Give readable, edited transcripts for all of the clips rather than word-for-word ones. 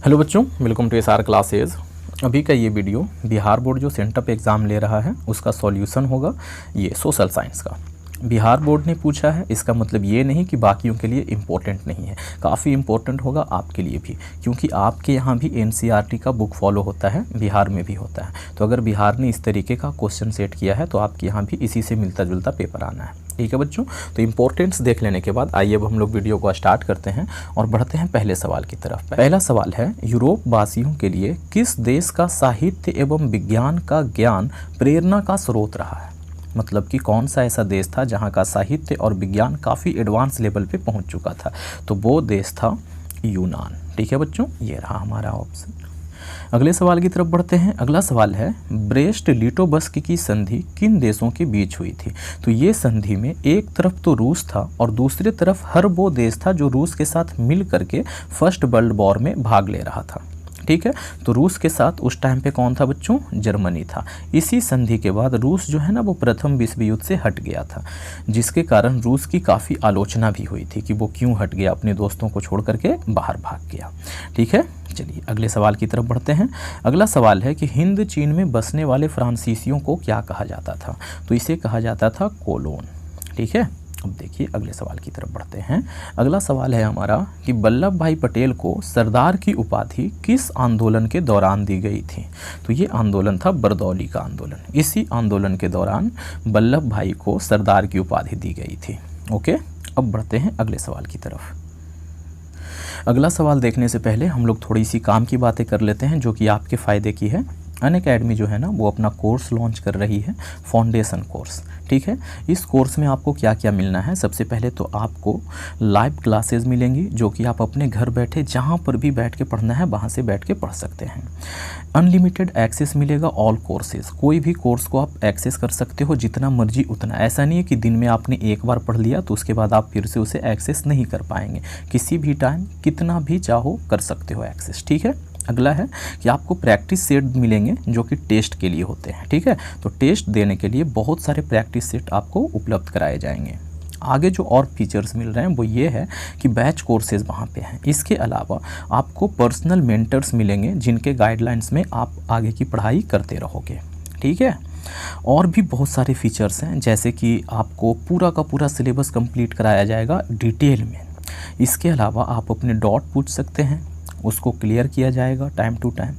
Hello बच्चों, welcome to SR classes. अभी का ये वीडियो बिहार बोर्ड जो सेंटअप एग्ज़ाम ले रहा है उसका सॉल्यूशन होगा। ये सोशल साइंस का बिहार बोर्ड ने पूछा है। इसका मतलब ये नहीं कि बाकियों के लिए इम्पोर्टेंट नहीं है, काफ़ी इम्पोर्टेंट होगा आपके लिए भी, क्योंकि आपके यहाँ भी एनसीईआरटी का बुक फॉलो होता है, बिहार में भी होता है। तो अगर बिहार ने इस तरीके का क्वेश्चन सेट किया है तो आपके यहाँ भी इसी से मिलता जुलता पेपर आना है। ठीक है बच्चों, तो इम्पोर्टेंट्स देख लेने के बाद आइए अब हम लोग वीडियो को स्टार्ट करते हैं और बढ़ते हैं पहले सवाल की तरफ। पहला सवाल है, यूरोप वासियों के लिए किस देश का साहित्य एवं विज्ञान का ज्ञान प्रेरणा का स्रोत रहा है? मतलब कि कौन सा ऐसा देश था जहाँ का साहित्य और विज्ञान काफ़ी एडवांस लेवल पे पहुँच चुका था? तो वो देश था यूनान। ठीक है बच्चों, ये रहा हमारा ऑप्शन। अगले सवाल की तरफ बढ़ते हैं। अगला सवाल है, ब्रेस्ट लिटोवस्क की संधि किन देशों के बीच हुई थी? तो ये संधि में एक तरफ तो रूस था और दूसरी तरफ हर वो देश था जो रूस के साथ मिल करके फर्स्ट वर्ल्ड वॉर में भाग ले रहा था। ठीक है, तो रूस के साथ उस टाइम पे कौन था बच्चों? जर्मनी था। इसी संधि के बाद रूस जो है ना वो प्रथम विश्व युद्ध से हट गया था, जिसके कारण रूस की काफ़ी आलोचना भी हुई थी कि वो क्यों हट गया, अपने दोस्तों को छोड़ करके बाहर भाग गया। ठीक है, चलिए अगले सवाल की तरफ बढ़ते हैं। अगला सवाल है कि हिंद चीन में बसने वाले फ्रांसीसियों को क्या कहा जाता था? तो इसे कहा जाता था कोलोन। ठीक है, अब देखिए अगले सवाल की तरफ बढ़ते हैं। अगला सवाल है हमारा कि वल्लभ भाई पटेल को सरदार की उपाधि किस आंदोलन के दौरान दी गई थी? तो ये आंदोलन था बरदौली का आंदोलन। इसी आंदोलन के दौरान वल्लभ भाई को सरदार की उपाधि दी गई थी। ओके, अब बढ़ते हैं अगले सवाल की तरफ। अगला सवाल देखने से पहले हम लोग थोड़ी सी काम की बातें कर लेते हैं जो कि आपके फ़ायदे की है। अनअकैडमी जो है ना वो अपना कोर्स लॉन्च कर रही है, फाउंडेशन कोर्स। ठीक है, इस कोर्स में आपको क्या क्या मिलना है? सबसे पहले तो आपको लाइव क्लासेस मिलेंगी जो कि आप अपने घर बैठे जहाँ पर भी बैठ के पढ़ना है वहाँ से बैठ के पढ़ सकते हैं। अनलिमिटेड एक्सेस मिलेगा ऑल कोर्सेज, कोई भी कोर्स को आप एक्सेस कर सकते हो जितना मर्जी उतना। ऐसा नहीं है कि दिन में आपने एक बार पढ़ लिया तो उसके बाद आप फिर से उसे एक्सेस नहीं कर पाएंगे। किसी भी टाइम कितना भी चाहो कर सकते हो एक्सेस। ठीक है, अगला है कि आपको प्रैक्टिस सेट मिलेंगे जो कि टेस्ट के लिए होते हैं। ठीक है, तो टेस्ट देने के लिए बहुत सारे प्रैक्टिस सेट आपको उपलब्ध कराए जाएंगे। आगे जो और फीचर्स मिल रहे हैं वो ये है कि बैच कोर्सेज वहाँ पे हैं। इसके अलावा आपको पर्सनल मेंटर्स मिलेंगे जिनके गाइडलाइंस में आप आगे की पढ़ाई करते रहोगे। ठीक है, और भी बहुत सारे फीचर्स हैं, जैसे कि आपको पूरा का पूरा सिलेबस कंप्लीट कराया जाएगा डिटेल में। इसके अलावा आप अपने डॉट पूछ सकते हैं, उसको क्लियर किया जाएगा time to time.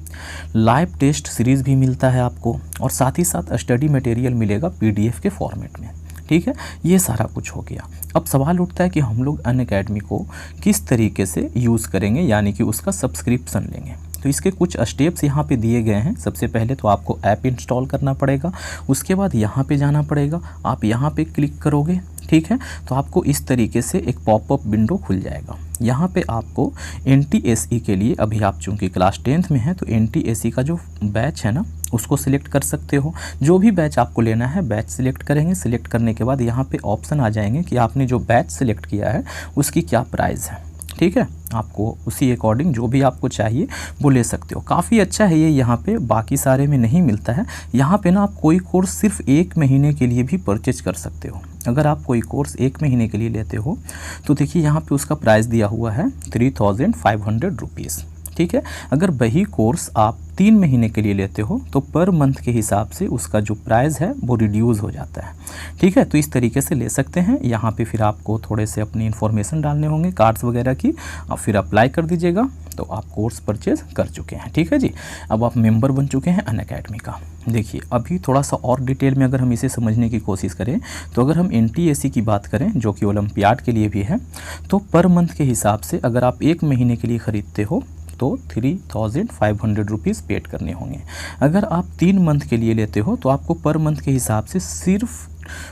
Live test series भी मिलता है आपको, और साथ ही साथ स्टडी मटेरियल मिलेगा पीडीएफ के फॉर्मेट में। ठीक है, ये सारा कुछ हो गया। अब सवाल उठता है कि हम लोग अनअकैडमी को किस तरीके से यूज़ करेंगे, यानी कि उसका सब्सक्रिप्शन लेंगे। तो इसके कुछ स्टेप्स यहाँ पे दिए गए हैं। सबसे पहले तो आपको ऐप इंस्टॉल करना पड़ेगा, उसके बाद यहाँ पे जाना पड़ेगा, आप यहाँ पे क्लिक करोगे। ठीक है, तो आपको इस तरीके से एक पॉपअप विंडो खुल जाएगा। यहाँ पे आपको एनटीएसई के लिए, अभी आप चूँकि क्लास 10th में हैं तो एनटीएसई का जो बैच है ना उसको सिलेक्ट कर सकते हो। जो भी बैच आपको लेना है बैच सिलेक्ट करेंगे। सिलेक्ट करने के बाद यहाँ पे ऑप्शन आ जाएंगे कि आपने जो बैच सिलेक्ट किया है उसकी क्या प्राइस है। ठीक है, आपको उसी अकॉर्डिंग जो भी आपको चाहिए वो ले सकते हो। काफ़ी अच्छा है ये, यहाँ पे बाकी सारे में नहीं मिलता है। यहाँ पे ना आप कोई कोर्स सिर्फ 1 महीने के लिए भी परचेज कर सकते हो। अगर आप कोई कोर्स 1 महीने के लिए लेते हो तो देखिए यहाँ पे उसका प्राइस दिया हुआ है 3500 रुपीज़। ठीक है, अगर वही कोर्स आप 3 महीने के लिए लेते हो तो पर मंथ के हिसाब से उसका जो प्राइस है वो रिड्यूस हो जाता है। ठीक है, तो इस तरीके से ले सकते हैं। यहाँ पे फिर आपको थोड़े से अपनी इन्फॉर्मेशन डालने होंगे, कार्ड्स वगैरह की, और फिर अप्लाई कर दीजिएगा तो आप कोर्स परचेज कर चुके हैं। ठीक है जी, अब आप मेंबर बन चुके हैं अनअकैडमी का। देखिए अभी थोड़ा सा और डिटेल में अगर हम इसे समझने की कोशिश करें तो अगर हम एनटीएसई की बात करें जो कि ओलंपियाड के लिए भी है, तो पर मंथ के हिसाब से अगर आप 1 महीने के लिए ख़रीदते हो तो 3500 रुपीज़ पेड करने होंगे। अगर आप 3 मंथ के लिए लेते हो तो आपको पर मंथ के हिसाब से सिर्फ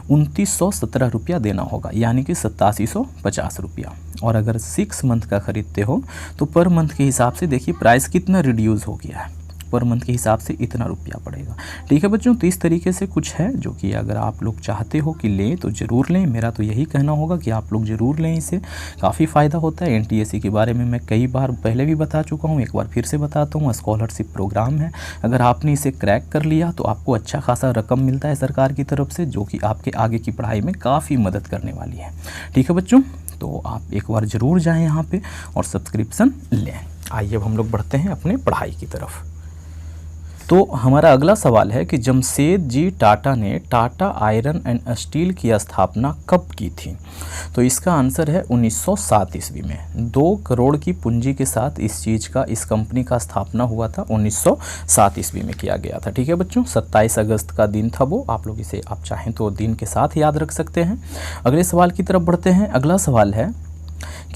2917 रुपया देना होगा, यानी कि 8750 रुपया। और अगर 6 मंथ का ख़रीदते हो तो पर मंथ के हिसाब से देखिए प्राइस कितना रिड्यूस हो गया है, पर मंथ के हिसाब से इतना रुपया पड़ेगा। ठीक है बच्चों, तो इस तरीके से कुछ है जो कि अगर आप लोग चाहते हो कि लें तो ज़रूर लें। मेरा तो यही कहना होगा कि आप लोग ज़रूर लें, इसे काफ़ी फ़ायदा होता है। एनटीएसई के बारे में मैं कई बार पहले भी बता चुका हूँ, एक बार फिर से बताता हूँ। स्कॉलरशिप प्रोग्राम है, अगर आपने इसे क्रैक कर लिया तो आपको अच्छा खासा रकम मिलता है सरकार की तरफ से, जो कि आपके आगे की पढ़ाई में काफ़ी मदद करने वाली है। ठीक है बच्चों, तो आप एक बार ज़रूर जाएं यहाँ पे और सब्सक्रिप्शन लें। आइए अब हम लोग बढ़ते हैं अपने पढ़ाई की तरफ। तो हमारा अगला सवाल है कि जमशेदजी टाटा ने टाटा आयरन एंड स्टील की स्थापना कब की थी? तो इसका आंसर है 1907 ईस्वी में। 2 करोड़ की पूंजी के साथ इस कंपनी का स्थापना हुआ था, 1907 ईस्वी में किया गया था। ठीक है बच्चों, 27 अगस्त का दिन था वो। आप लोग इसे आप चाहें तो दिन के साथ याद रख सकते हैं। अगले सवाल की तरफ बढ़ते हैं। अगला सवाल है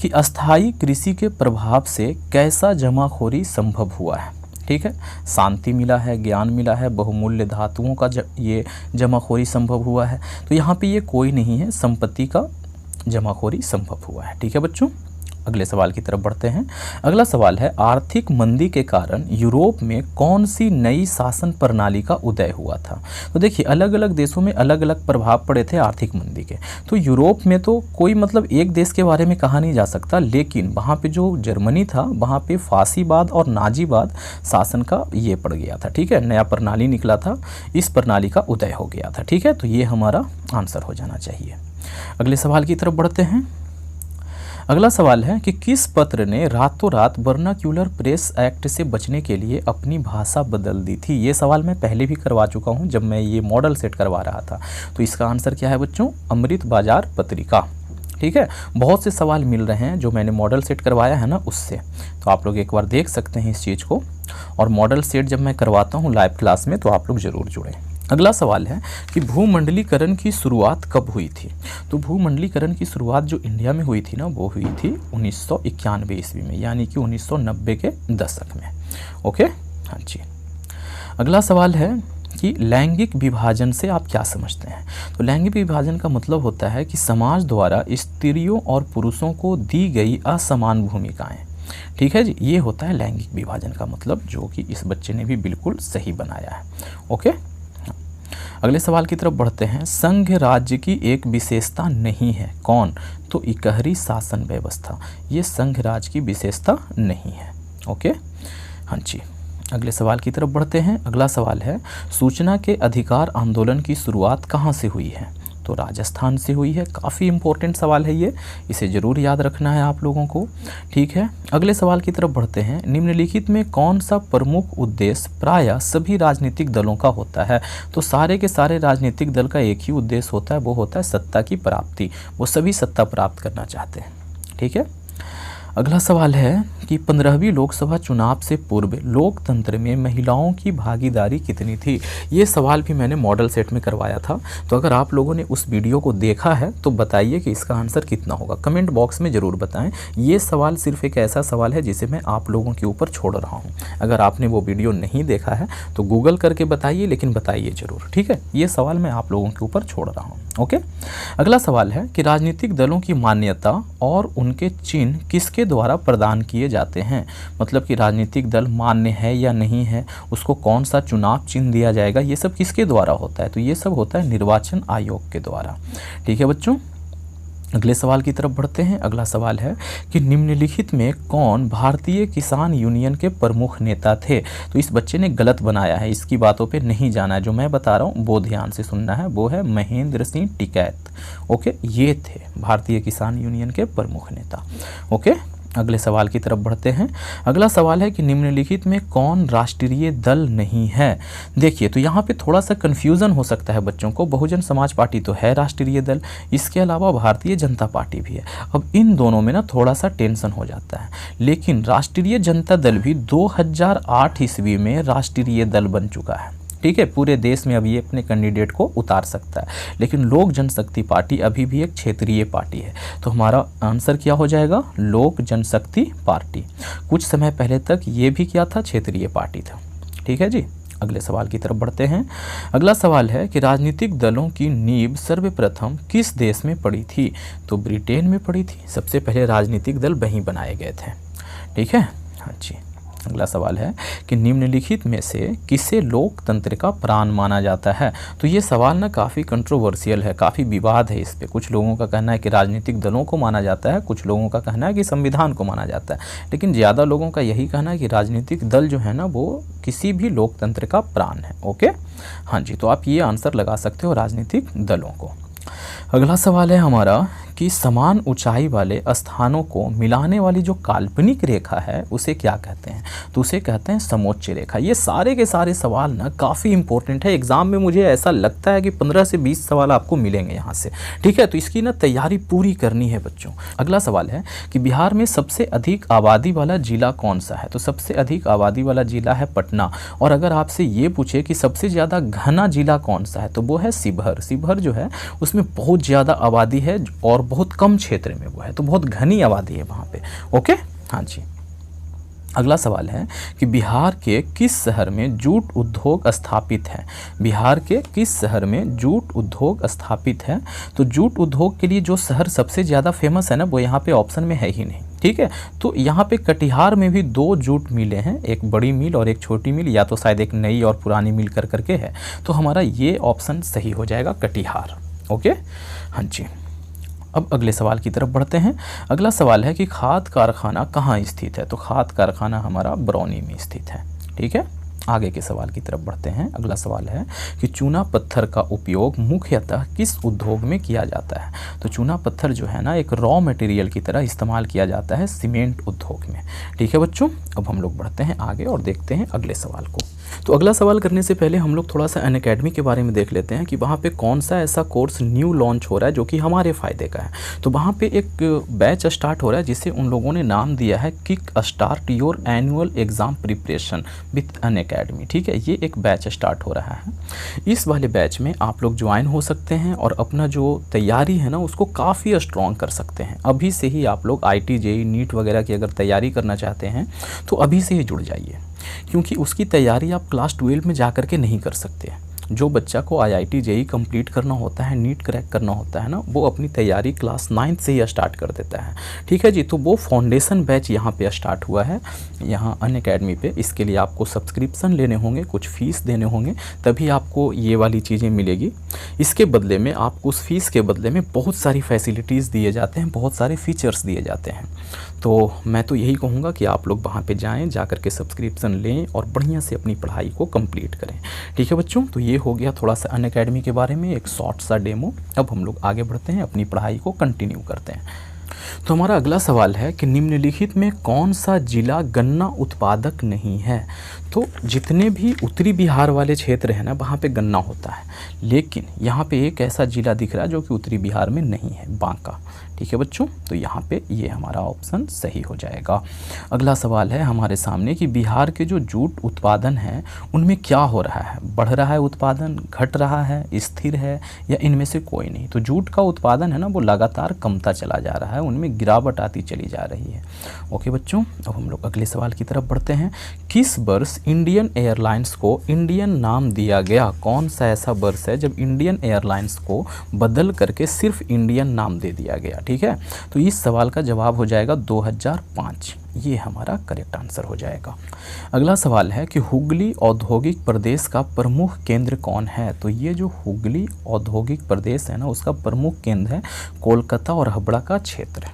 कि अस्थायी कृषि के प्रभाव से कैसा जमाखोरी संभव हुआ है? ठीक है, शांति मिला है, ज्ञान मिला है, बहुमूल्य धातुओं का ये जमाखोरी संभव हुआ है। तो यहाँ पे ये कोई नहीं है, संपत्ति का जमाखोरी संभव हुआ है। ठीक है बच्चों, अगले सवाल की तरफ बढ़ते हैं। अगला सवाल है आर्थिक मंदी के कारण यूरोप में कौन सी नई शासन प्रणाली का उदय हुआ था? तो देखिए, अलग अलग देशों में अलग अलग प्रभाव पड़े थे आर्थिक मंदी के। तो यूरोप में तो कोई मतलब एक देश के बारे में कहा नहीं जा सकता, लेकिन वहाँ पे जो जर्मनी था वहाँ पे फासीवाद और नाजीवाद शासन का ये पड़ गया था। ठीक है, नया प्रणाली निकला था, इस प्रणाली का उदय हो गया था। ठीक है, तो ये हमारा आंसर हो जाना चाहिए। अगले सवाल की तरफ बढ़ते हैं। अगला सवाल है कि किस पत्र ने रातों रात वर्नाक्यूलर प्रेस एक्ट से बचने के लिए अपनी भाषा बदल दी थी? ये सवाल मैं पहले भी करवा चुका हूँ जब मैं ये मॉडल सेट करवा रहा था। तो इसका आंसर क्या है बच्चों? अमृत बाजार पत्रिका। ठीक है, बहुत से सवाल मिल रहे हैं जो मैंने मॉडल सेट करवाया है ना उससे, तो आप लोग एक बार देख सकते हैं इस चीज़ को। और मॉडल सेट जब मैं करवाता हूँ लाइव क्लास में तो आप लोग ज़रूर जुड़ें। अगला सवाल है कि भूमंडलीकरण की शुरुआत कब हुई थी? तो भूमंडलीकरण की शुरुआत जो इंडिया में हुई थी ना, वो हुई थी 1991 ईस्वी में, यानी कि 1990 के दशक में। ओके, हाँ जी। अगला सवाल है कि लैंगिक विभाजन से आप क्या समझते हैं? तो लैंगिक विभाजन का मतलब होता है कि समाज द्वारा स्त्रियों और पुरुषों को दी गई असमान भूमिकाएं। ठीक है जी, ये होता है लैंगिक विभाजन का मतलब, जो कि इस बच्चे ने भी बिल्कुल सही बनाया है। ओके, अगले सवाल की तरफ बढ़ते हैं। संघ राज्य की एक विशेषता नहीं है, कौन? तो इकहरी शासन व्यवस्था, ये संघ राज्य की विशेषता नहीं है। ओके, हाँ जी। अगले सवाल की तरफ बढ़ते हैं। अगला सवाल है सूचना के अधिकार आंदोलन की शुरुआत कहाँ से हुई है? तो राजस्थान से हुई है। काफ़ी इंपॉर्टेंट सवाल है ये, इसे ज़रूर याद रखना है आप लोगों को। ठीक है, अगले सवाल की तरफ बढ़ते हैं। निम्नलिखित में कौन सा प्रमुख उद्देश्य प्रायः सभी राजनीतिक दलों का होता है? तो सारे के सारे राजनीतिक दल का एक ही उद्देश्य होता है, वो होता है सत्ता की प्राप्ति। वो सभी सत्ता प्राप्त करना चाहते हैं। ठीक है, अगला सवाल है कि 15वीं लोकसभा चुनाव से पूर्व लोकतंत्र में महिलाओं की भागीदारी कितनी थी? ये सवाल भी मैंने मॉडल सेट में करवाया था, तो अगर आप लोगों ने उस वीडियो को देखा है तो बताइए कि इसका आंसर कितना होगा। कमेंट बॉक्स में ज़रूर बताएं। ये सवाल सिर्फ एक ऐसा सवाल है जिसे मैं आप लोगों के ऊपर छोड़ रहा हूँ। अगर आपने वो वीडियो नहीं देखा है तो गूगल करके बताइए, लेकिन बताइए ज़रूर। ठीक है, ये सवाल मैं आप लोगों के ऊपर छोड़ रहा हूँ। ओके, अगला सवाल है कि राजनीतिक दलों की मान्यता और उनके चिन्ह किसके द्वारा प्रदान किए जाते हैं? मतलब कि राजनीतिक दल मान्य है या नहीं है, उसको कौन सा चुनाव चिन्ह दिया जाएगा, ये सब किसके द्वारा होता है? तो ये सब होता है निर्वाचन आयोग के द्वारा। ठीक है बच्चों, अगले सवाल की तरफ बढ़ते हैं। अगला सवाल है कि निम्नलिखित में कौन भारतीय किसान यूनियन के प्रमुख नेता थे? तो इस बच्चे ने गलत बनाया है, इसकी बातों पे नहीं जाना है। जो मैं बता रहा हूँ वो ध्यान से सुनना है। वो है महेंद्र सिंह टिकैत। ओके, ये थे भारतीय किसान यूनियन के प्रमुख नेता। ओके, अगले सवाल की तरफ बढ़ते हैं। अगला सवाल है कि निम्नलिखित में कौन राष्ट्रीय दल नहीं है? देखिए, तो यहाँ पे थोड़ा सा कन्फ्यूज़न हो सकता है बच्चों को। बहुजन समाज पार्टी तो है राष्ट्रीय दल, इसके अलावा भारतीय जनता पार्टी भी है। अब इन दोनों में ना थोड़ा सा टेंशन हो जाता है, लेकिन राष्ट्रीय जनता दल भी 2008 ईस्वी में राष्ट्रीय दल बन चुका है। ठीक है, पूरे देश में अब ये अपने कैंडिडेट को उतार सकता है, लेकिन लोक जनशक्ति पार्टी अभी भी एक क्षेत्रीय पार्टी है। तो हमारा आंसर क्या हो जाएगा? लोक जनशक्ति पार्टी। कुछ समय पहले तक ये भी क्या था? क्षेत्रीय पार्टी था। ठीक है जी, अगले सवाल की तरफ बढ़ते हैं। अगला सवाल है कि राजनीतिक दलों की नींव सर्वप्रथम किस देश में पड़ी थी? तो ब्रिटेन में पड़ी थी। सबसे पहले राजनीतिक दल वहीं बनाए गए थे। ठीक है, हाँ जी। अगला सवाल है कि निम्नलिखित में से किसे लोकतंत्र का प्राण माना जाता है? तो ये सवाल ना काफ़ी कंट्रोवर्शियल है, काफ़ी विवाद है इस पे। कुछ लोगों का कहना है कि राजनीतिक दलों को माना जाता है, कुछ लोगों का कहना है कि संविधान को माना जाता है, लेकिन ज़्यादा लोगों का यही कहना है कि राजनीतिक दल जो है ना वो किसी भी लोकतंत्र का प्राण है। ओके, हाँ जी, तो आप ये आंसर लगा सकते हो राजनीतिक दलों को। अगला सवाल है हमारा कि समान ऊंचाई वाले स्थानों को मिलाने वाली जो काल्पनिक रेखा है उसे क्या कहते हैं, तो उसे कहते हैं समोच्च रेखा। ये सारे के सारे सवाल ना काफ़ी इंपॉर्टेंट है, एग्जाम में मुझे ऐसा लगता है कि 15 से 20 सवाल आपको मिलेंगे यहाँ से, ठीक है। तो इसकी ना तैयारी पूरी करनी है बच्चों। अगला सवाल है कि बिहार में सबसे अधिक आबादी वाला जिला कौन सा है, तो सबसे अधिक आबादी वाला जिला है पटना। और अगर आपसे ये पूछे कि सबसे ज़्यादा घना जिला कौन सा है, तो वो है शिवहर। शिवहर जो है उसमें बहुत ज़्यादा आबादी है और बहुत कम क्षेत्र में वो है, तो बहुत घनी आबादी है वहाँ पे। ओके, हाँ जी। अगला सवाल है कि बिहार के किस शहर में जूट उद्योग स्थापित है, बिहार के किस शहर में जूट उद्योग स्थापित है। तो जूट उद्योग के लिए जो शहर सबसे ज़्यादा फेमस है ना, वो यहाँ पे ऑप्शन में है ही नहीं, ठीक है। तो यहाँ पे कटिहार में भी 2 जूट मिलें हैं, एक बड़ी मिल और एक छोटी मिल, या तो शायद एक नई और पुरानी मिल कर करके है। तो हमारा ये ऑप्शन सही हो जाएगा, कटिहार। ओके, हाँ जी। अब अगले सवाल की तरफ बढ़ते हैं। अगला सवाल है कि खाद कारखाना कहाँ स्थित है, तो खाद कारखाना हमारा बरौनी में स्थित है, ठीक है। आगे के सवाल की तरफ बढ़ते हैं। अगला सवाल है कि चूना पत्थर का उपयोग मुख्यतः किस उद्योग में किया जाता है, तो चूना पत्थर जो है ना एक रॉ मटेरियल की तरह इस्तेमाल किया जाता है सीमेंट उद्योग में, ठीक है बच्चों। अब हम लोग बढ़ते हैं आगे और देखते हैं अगले सवाल को। तो अगला सवाल करने से पहले हम लोग थोड़ा सा अनअकैडमी के बारे में देख लेते हैं कि वहाँ पे कौन सा ऐसा कोर्स न्यू लॉन्च हो रहा है जो कि हमारे फ़ायदे का है। तो वहाँ पे एक बैच स्टार्ट हो रहा है जिसे उन लोगों ने नाम दिया है kick start your annual exam preparation with Unacademy, ठीक है। ये एक बैच स्टार्ट हो रहा है। इस वाले बैच में आप लोग ज्वाइन हो सकते हैं और अपना जो तैयारी है ना उसको काफ़ी स्ट्रॉन्ग कर सकते हैं। अभी से ही आप लोग IIT JEE नीट वगैरह की अगर तैयारी करना चाहते हैं तो अभी से ही जुड़ जाइए, क्योंकि उसकी तैयारी आप क्लास 12 में जा कर के नहीं कर सकते। जो बच्चा को IIT JEE कंप्लीट करना होता है, नीट क्रैक करना होता है ना, वो अपनी तैयारी क्लास 9 से ही स्टार्ट कर देता है, ठीक है जी। तो वो फाउंडेशन बैच यहाँ पे स्टार्ट हुआ है, यहाँ अनअकैडमी पे। इसके लिए आपको सब्सक्रिप्शन लेने होंगे, कुछ फ़ीस देने होंगे, तभी आपको ये वाली चीज़ें मिलेगी। इसके बदले में आपको उस फीस के बदले में बहुत सारी फैसिलिटीज़ दिए जाते हैं, बहुत सारे फीचर्स दिए जाते हैं। तो मैं तो यही कहूँगा कि आप लोग वहाँ पे जाएं, जा कर के सब्सक्रिप्शन लें और बढ़िया से अपनी पढ़ाई को कंप्लीट करें, ठीक है बच्चों। तो ये हो गया थोड़ा सा अनअकैडमी के बारे में एक शॉर्ट सा डेमो। अब हम लोग आगे बढ़ते हैं, अपनी पढ़ाई को कंटिन्यू करते हैं। तो हमारा अगला सवाल है कि निम्नलिखित में कौन सा जिला गन्ना उत्पादक नहीं है। तो जितने भी उत्तरी बिहार वाले क्षेत्र हैं ना वहाँ पे गन्ना होता है, लेकिन यहाँ पे एक ऐसा जिला दिख रहा है जो कि उत्तरी बिहार में नहीं है, बांका, ठीक है बच्चों। तो यहाँ पे ये हमारा ऑप्शन सही हो जाएगा। अगला सवाल है हमारे सामने कि बिहार के जो जूट उत्पादन है उनमें क्या हो रहा है, बढ़ रहा है उत्पादन, घट रहा है, स्थिर है, या इनमें से कोई नहीं। तो जूट का उत्पादन है ना वो लगातार कमता चला जा रहा है, उनमें गिरावट आती चली जा रही है। ओके बच्चों, अब हम लोग अगले सवाल की तरफ बढ़ते हैं। किस वर्ष इंडियन एयरलाइंस को इंडियन नाम दिया गया, कौन सा ऐसा वर्ष है जब इंडियन एयरलाइंस को बदल करके सिर्फ इंडियन नाम दे दिया गया, ठीक है। तो इस सवाल का जवाब हो जाएगा 2005, ये हमारा करेक्ट आंसर हो जाएगा। अगला सवाल है कि हुगली औद्योगिक प्रदेश का प्रमुख केंद्र कौन है। तो ये जो हुगली औद्योगिक प्रदेश है ना उसका प्रमुख केंद्र है कोलकाता और हावड़ा का क्षेत्र,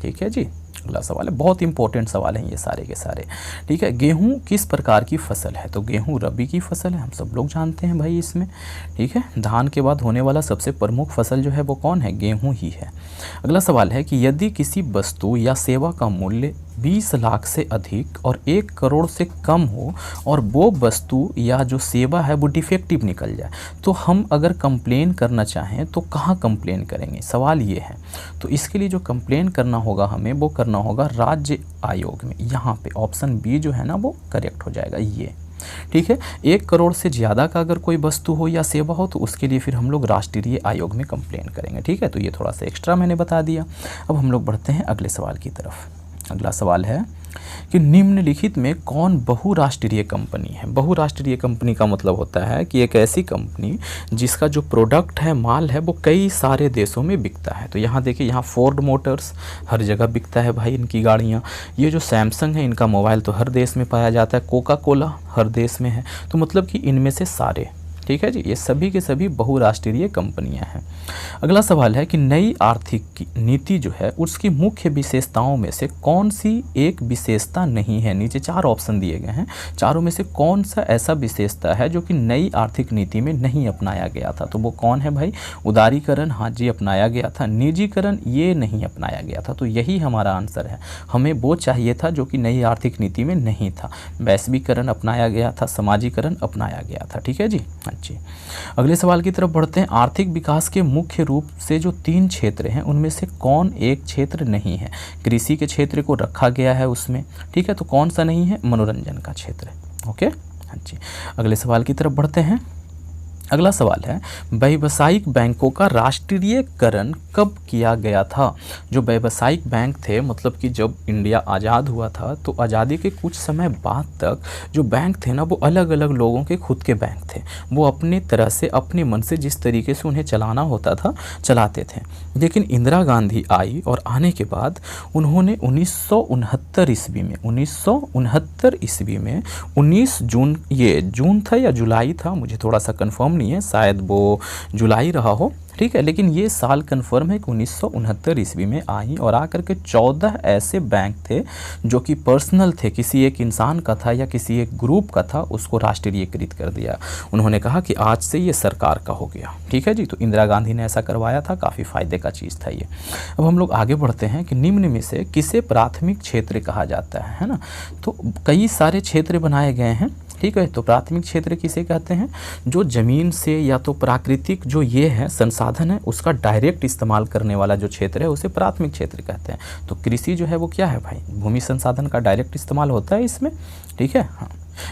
ठीक है जी। अगला सवाल है, बहुत इंपॉर्टेंट सवाल हैं ये सारे के सारे, ठीक है। गेहूं किस प्रकार की फसल है। तो गेहूं रबी की फसल है, हम सब लोग जानते हैं भाई इसमें, ठीक है। धान के बाद होने वाला सबसे प्रमुख फसल जो है वो कौन है, गेहूं ही है। अगला सवाल है कि यदि किसी वस्तु या सेवा का मूल्य 20 लाख से अधिक और 1 करोड़ से कम हो और वो वस्तु या जो सेवा है वो डिफेक्टिव निकल जाए, तो हम अगर कंप्लेन करना चाहें तो कहाँ कंप्लेन करेंगे, सवाल ये है। तो इसके लिए जो कंप्लेन करना होगा हमें वो करना होगा राज्य आयोग में। यहाँ पे ऑप्शन बी जो है ना वो करेक्ट हो जाएगा ये, ठीक है। 1 करोड़ से ज़्यादा का अगर कोई वस्तु हो या सेवा हो तो उसके लिए फिर हम लोग राष्ट्रीय आयोग में कंप्लेन करेंगे, ठीक है। तो ये थोड़ा सा एक्स्ट्रा मैंने बता दिया। अब हम लोग बढ़ते हैं अगले सवाल की तरफ। अगला सवाल है कि निम्नलिखित में कौन बहुराष्ट्रीय कंपनी है। बहुराष्ट्रीय कंपनी का मतलब होता है कि एक ऐसी कंपनी जिसका जो प्रोडक्ट है, माल है, वो कई सारे देशों में बिकता है। तो यहाँ देखिए, यहाँ फोर्ड मोटर्स हर जगह बिकता है भाई, इनकी गाड़ियाँ। ये जो सैमसंग है इनका मोबाइल तो हर देश में पाया जाता है। कोका कोला हर देश में है। तो मतलब कि इनमें से सारे, ठीक है जी, ये सभी के सभी बहुराष्ट्रीय कंपनियां हैं। अगला सवाल है कि नई आर्थिक नीति जो है उसकी मुख्य विशेषताओं में से कौन सी एक विशेषता नहीं है। नीचे 4 ऑप्शन दिए गए हैं, चारों में से कौन सा ऐसा विशेषता है जो कि नई आर्थिक नीति में नहीं अपनाया गया था। तो वो कौन है भाई? उदारीकरण, हाँ जी अपनाया गया था। निजीकरण, ये नहीं अपनाया गया था। तो यही हमारा आंसर है, हमें वो चाहिए था जो कि नई आर्थिक नीति में नहीं था। वैश्वीकरण अपनाया गया था, समाजीकरण अपनाया गया था। ठीक है जी, हाँ जी। अगले सवाल की तरफ बढ़ते हैं। आर्थिक विकास के मुख्य रूप से जो 3 क्षेत्र हैं उनमें से कौन एक क्षेत्र नहीं है? कृषि के क्षेत्र को रखा गया है उसमें, ठीक है, तो कौन सा नहीं है? मनोरंजन का क्षेत्र। ओके, हाँ जी। अगले सवाल की तरफ बढ़ते हैं। अगला सवाल है, व्यावसायिक बैंकों का राष्ट्रीयकरण कब किया गया था? जो व्यावसायिक बैंक थे, मतलब कि जब इंडिया आज़ाद हुआ था तो आज़ादी के कुछ समय बाद तक जो बैंक थे ना वो अलग अलग लोगों के खुद के बैंक थे। वो अपने तरह से अपने मन से जिस तरीके से उन्हें चलाना होता था चलाते थे। लेकिन इंदिरा गांधी आई और आने के बाद उन्होंने 1969 ईस्वी में 19 जून, ये जून था या जुलाई था, मुझे थोड़ा सा कंफर्म नहीं है, शायद वो जुलाई रहा हो, ठीक है, लेकिन ये साल कंफर्म है कि 1969 ईस्वी में आई और आकर के 14 ऐसे बैंक थे जो कि पर्सनल थे, किसी एक इंसान का था या किसी एक ग्रुप का था, उसको राष्ट्रीयकृत कर दिया। उन्होंने कहा कि आज से ये सरकार का हो गया। ठीक है जी, तो इंदिरा गांधी ने ऐसा करवाया था, काफ़ी फ़ायदे का चीज़ था ये। अब हम लोग आगे बढ़ते हैं कि निम्न में से किसे प्राथमिक क्षेत्र कहा जाता है ना? तो कई सारे क्षेत्र बनाए गए हैं, ठीक है। तो प्राथमिक क्षेत्र किसे कहते हैं? जो ज़मीन से या तो प्राकृतिक जो ये है संसाधन है उसका डायरेक्ट इस्तेमाल करने वाला जो क्षेत्र है उसे प्राथमिक क्षेत्र कहते हैं। तो कृषि जो है वो क्या है भाई? भूमि संसाधन का डायरेक्ट इस्तेमाल होता है इसमें, ठीक है, हाँ।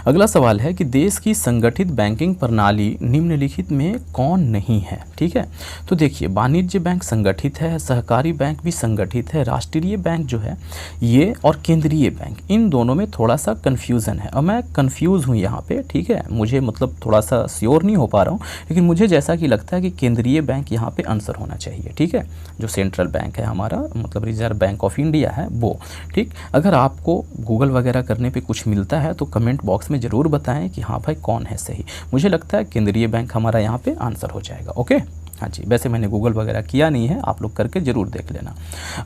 अगला सवाल है कि देश की संगठित बैंकिंग प्रणाली निम्नलिखित में कौन नहीं है? ठीक है, तो देखिए वाणिज्य बैंक संगठित है, सहकारी बैंक भी संगठित है, राष्ट्रीय बैंक जो है ये और केंद्रीय बैंक, इन दोनों में थोड़ा सा कन्फ्यूज़न है और मैं कन्फ्यूज़ हूँ यहाँ पे। ठीक है, मुझे मतलब थोड़ा सा श्योर नहीं हो पा रहा हूँ, लेकिन मुझे जैसा कि लगता है कि केंद्रीय बैंक यहाँ पे आंसर होना चाहिए। ठीक है, जो सेंट्रल बैंक है हमारा, मतलब रिजर्व बैंक ऑफ इंडिया है वो। ठीक, अगर आपको गूगल वगैरह करने पर कुछ मिलता है तो कमेंट बॉक्स में ज़रूर बताएं कि हाँ भाई कौन है सही। मुझे लगता है केंद्रीय बैंक हमारा यहाँ पे आंसर हो जाएगा। ओके, हाँ जी, वैसे मैंने गूगल वगैरह किया नहीं है, आप लोग करके ज़रूर देख लेना।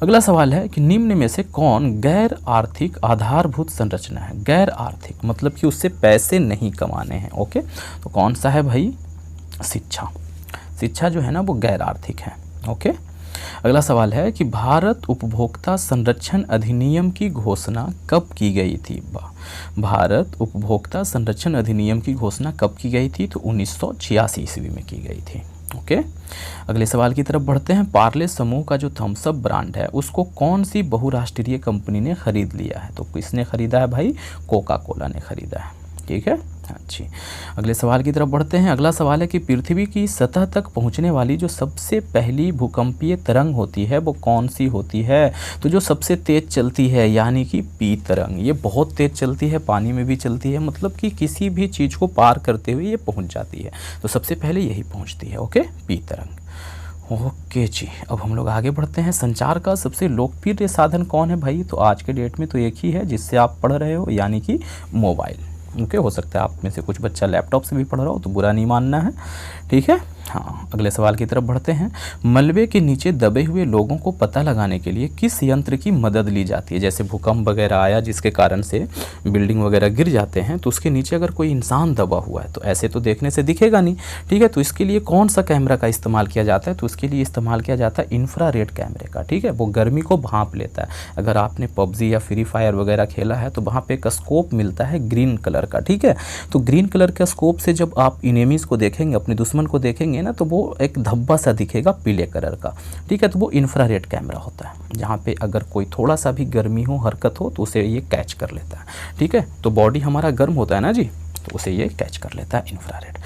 अगला सवाल है कि निम्न में से कौन गैर आर्थिक आधारभूत संरचना है? गैर आर्थिक मतलब कि उससे पैसे नहीं कमाने हैं। ओके, तो कौन सा है भाई? शिक्षा। शिक्षा जो है ना वो गैर आर्थिक है। ओके, अगला सवाल है कि भारत उपभोक्ता संरक्षण अधिनियम की घोषणा कब की गई थी? भारत उपभोक्ता संरक्षण अधिनियम की घोषणा कब की गई थी? तो 1986 ईस्वी में की गई थी। ओके, अगले सवाल की तरफ बढ़ते हैं। पार्ले समूह का जो थम्स अप ब्रांड है उसको कौन सी बहुराष्ट्रीय कंपनी ने खरीद लिया है? तो किसने खरीदा है भाई? कोका कोला ने खरीदा है। ठीक है, अच्छी। अगले सवाल की तरफ बढ़ते हैं। अगला सवाल है कि पृथ्वी की सतह तक पहुंचने वाली जो सबसे पहली भूकंपीय तरंग होती है वो कौन सी होती है? तो जो सबसे तेज़ चलती है यानी कि पी तरंग, ये बहुत तेज़ चलती है, पानी में भी चलती है, मतलब कि किसी भी चीज़ को पार करते हुए ये पहुंच जाती है। तो सबसे पहले यही पहुंचती है। ओके, पी तरंग। ओके जी, अब हम लोग आगे बढ़ते हैं। संचार का सबसे लोकप्रिय साधन कौन है भाई? तो आज के डेट में तो एक ही है जिससे आप पढ़ रहे हो, यानी कि मोबाइल। ओके, हो सकता है आप में से कुछ बच्चा लैपटॉप से भी पढ़ रहा हो, तो बुरा नहीं मानना है। ठीक है, हाँ। अगले सवाल की तरफ बढ़ते हैं। मलबे के नीचे दबे हुए लोगों को पता लगाने के लिए किस यंत्र की मदद ली जाती है? जैसे भूकंप वगैरह आया जिसके कारण से बिल्डिंग वगैरह गिर जाते हैं, तो उसके नीचे अगर कोई इंसान दबा हुआ है तो ऐसे तो देखने से दिखेगा नहीं। ठीक है, तो इसके लिए कौन सा कैमरा का इस्तेमाल किया जाता है? तो उसके लिए इस्तेमाल किया जाता है इंफ्रारेड कैमरे का। ठीक है, वो गर्मी को भांप लेता है। अगर आपने पबजी या फ्री फायर वगैरह खेला है तो वहाँ पर एक स्कोप मिलता है ग्रीन कलर का। ठीक है, तो ग्रीन कलर के स्कोप से जब आप इनेमीज को देखेंगे, अपने दुश्मन को देखेंगे ना, तो वो एक धब्बा सा दिखेगा पीले कलर का। ठीक है, तो वो इंफ्रारेड कैमरा होता है, जहाँ पे अगर कोई थोड़ा सा भी गर्मी हो, हरकत हो, तो उसे ये कैच कर लेता है। ठीक है, तो बॉडी हमारा गर्म होता है ना जी, तो उसे ये कैच कर लेता है इंफ्रारेड।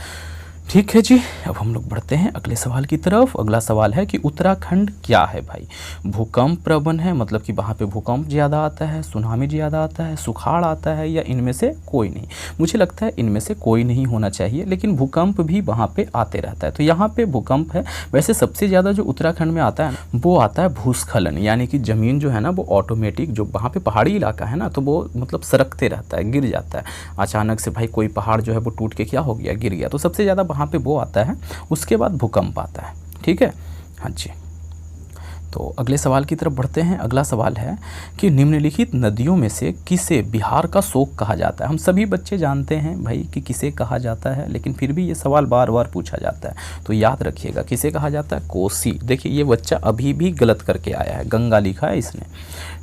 ठीक है जी, अब हम लोग बढ़ते हैं अगले सवाल की तरफ। अगला सवाल है कि उत्तराखंड क्या है भाई? भूकंप प्रवण है, मतलब कि वहाँ पे भूकंप ज़्यादा आता है, सुनामी ज़्यादा आता है, सुखाड़ आता है, या इनमें से कोई नहीं? मुझे लगता है इनमें से कोई नहीं होना चाहिए, लेकिन भूकंप भी वहाँ पे आते रहता है। तो यहाँ पे भूकंप है। वैसे सबसे ज़्यादा जो उत्तराखंड में आता है वो आता है भूस्खलन, यानी कि ज़मीन जो है ना वो ऑटोमेटिक, जो वहाँ पर पहाड़ी इलाका है ना, तो वो मतलब सरकते रहता है, गिर जाता है अचानक से। भाई कोई पहाड़ जो है वो टूट के क्या हो गया, गिर गया। तो सबसे ज़्यादा यहाँ पे वो आता है, उसके बाद भूकंप आता है। ठीक है, हाँ जी। तो अगले सवाल की तरफ बढ़ते हैं। अगला सवाल है कि निम्नलिखित नदियों में से किसे बिहार का शोक कहा जाता है। हम सभी बच्चे जानते हैं भाई कि किसे कहा जाता है, लेकिन फिर भी ये सवाल बार बार पूछा जाता है, तो याद रखिएगा किसे कहा जाता है, कोसी। देखिए ये बच्चा अभी भी गलत करके आया है, गंगा लिखा है इसने।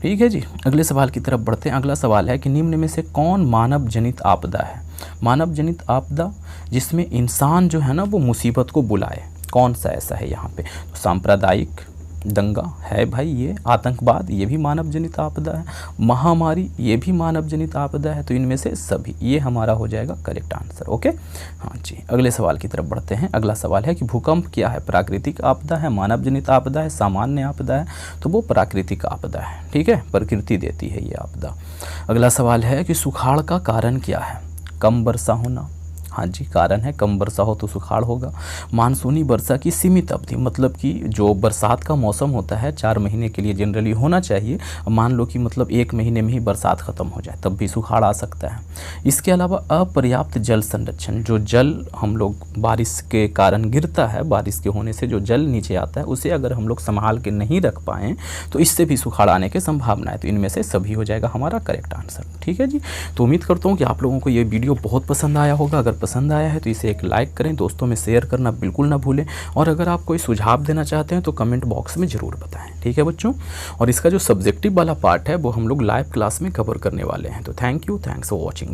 ठीक है जी, अगले सवाल की तरफ बढ़ते हैं। अगला सवाल है कि निम्न में से कौन मानव जनित आपदा है। मानव जनित आपदा जिसमें इंसान जो है ना वो मुसीबत को बुलाए, कौन सा ऐसा है यहाँ पे। तो सांप्रदायिक दंगा है भाई, ये आतंकवाद ये भी मानव जनित आपदा है, महामारी ये भी मानव जनित आपदा है। तो इनमें से सभी, ये हमारा हो जाएगा करेक्ट आंसर। ओके, हाँ जी। अगले सवाल की तरफ बढ़ते हैं। अगला सवाल है कि भूकंप क्या है, प्राकृतिक आपदा है, मानव जनित आपदा है, सामान्य आपदा है। तो वो प्राकृतिक आपदा है। ठीक है, प्रकृति देती है ये आपदा। अगला सवाल है कि सुखाड़ का कारण क्या है, कम वर्षा होना। हाँ जी, कारण है कम वर्षा हो तो सुखाड़ होगा। मानसूनी वर्षा की सीमित अवधि, मतलब कि जो बरसात का मौसम होता है 4 महीने के लिए जनरली होना चाहिए, मान लो कि मतलब 1 महीने में ही बरसात ख़त्म हो जाए तब भी सुखाड़ आ सकता है। इसके अलावा अपर्याप्त जल संरक्षण, जो जल हम लोग बारिश के कारण गिरता है, बारिश के होने से जो जल नीचे आता है उसे अगर हम लोग संभाल के नहीं रख पाएँ तो इससे भी सुखाड़ आने की संभावना है। तो इनमें से सभी हो जाएगा हमारा करेक्ट आंसर। ठीक है जी, तो उम्मीद करता हूँ कि आप लोगों को ये वीडियो बहुत पसंद आया होगा। अगर पसंद आया है तो इसे एक लाइक करें, दोस्तों में शेयर करना बिल्कुल ना भूलें, और अगर आप कोई सुझाव देना चाहते हैं तो कमेंट बॉक्स में ज़रूर बताएं। ठीक है बच्चों, और इसका जो सब्जेक्टिव वाला पार्ट है वो हम लोग लाइव क्लास में कवर करने वाले हैं। तो thank you, thanks for watching.